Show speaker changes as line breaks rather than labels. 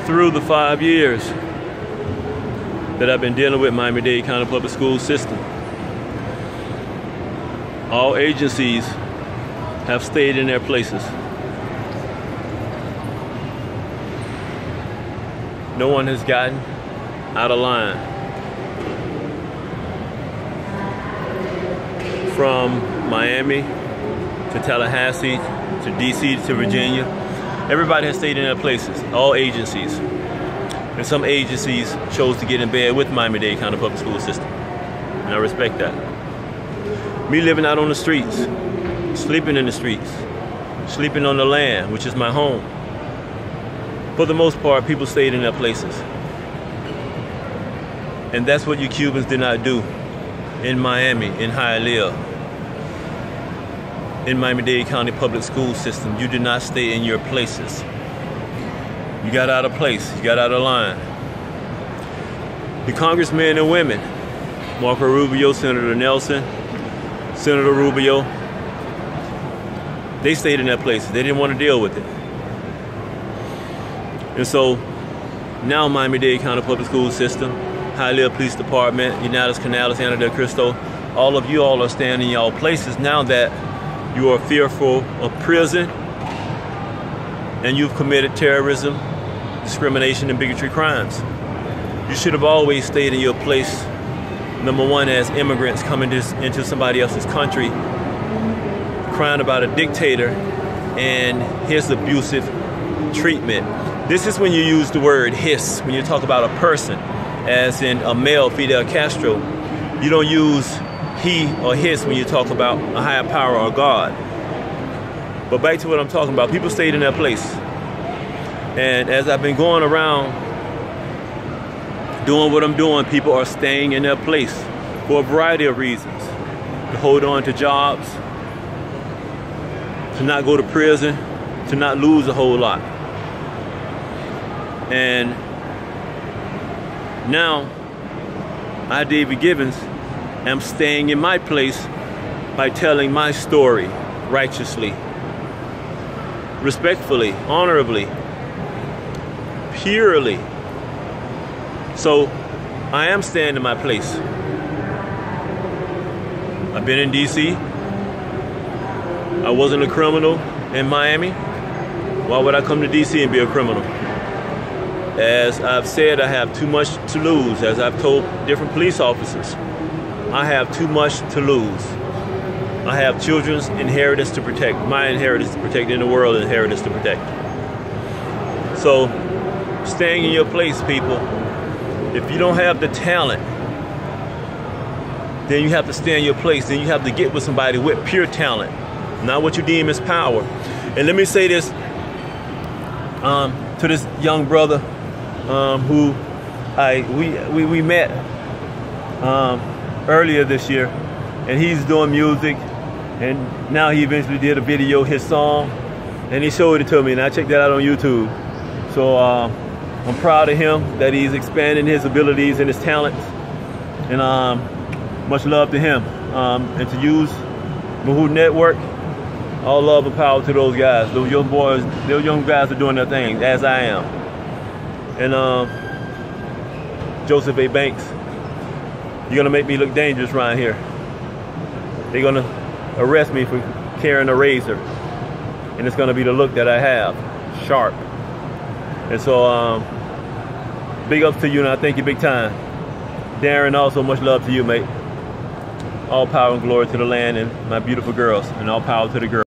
through the 5 years that I've been dealing with Miami-Dade County public school system, all agencies have stayed in their places. No one has gotten out of line. From Miami to Tallahassee to DC to Virginia, everybody has stayed in their places, all agencies. And some agencies chose to get in bed with Miami-Dade County public school system. And I respect that. Me living out on the streets, sleeping in the streets, sleeping on the land, which is my home. For the most part, people stayed in their places. And that's what you Cubans did not do in Miami, in Hialeah, in Miami-Dade County public school system. You did not stay in your places. You got out of place, you got out of line. The congressmen and women, Marco Rubio, Senator Nelson, Senator Rubio, they stayed in their places. They didn't want to deal with it. And so now Miami-Dade County public school system, Hialeah Police Department, Unitas Canales, Ana del Cristo, all of you all are staying in y'all places now that you are fearful of prison and you've committed terrorism, discrimination, and bigotry crimes. You should have always stayed in your place, number one, as immigrants coming into somebody else's country, crying about a dictator and his abusive treatment. This is when you use the word his, when you talk about a person, as in a male, Fidel Castro. You don't use he or his when you talk about a higher power or God. But back to what I'm talking about, people stayed in their place. And as I've been going around doing what I'm doing, people are staying in their place for a variety of reasons. To hold on to jobs, to not go to prison, to not lose a whole lot. And now, I, David Givens, am staying in my place by telling my story righteously, respectfully, honorably, purely. So, I am staying in my place. I've been in DC. I wasn't a criminal in Miami. Why would I come to DC and be a criminal? As I've said, I have too much to lose. As I've told different police officers, I have too much to lose. I have children's inheritance to protect, my inheritance to protect, and the world's inheritance to protect. So, staying in your place, people, if you don't have the talent, then you have to stay in your place. Then you have to get with somebody with pure talent, not what you deem as power. And let me say this to this young brother who we met earlier this year, and he's doing music, and now he eventually did a video, his song, and he showed it to me, and I checked that out on YouTube. So I'm proud of him that he's expanding his abilities and his talents, and much love to him. And to use Mizzou Network, all love and power to those guys. Those young boys, those young guys are doing their thing, as I am. And Joseph A. Banks, you're gonna make me look dangerous around here. They're gonna arrest me for carrying a razor, and it's gonna be the look that I have, sharp. And so, big ups to you, and I thank you big time. Darren, also much love to you, mate. All power and glory to the land and my beautiful girls, and all power to the girls.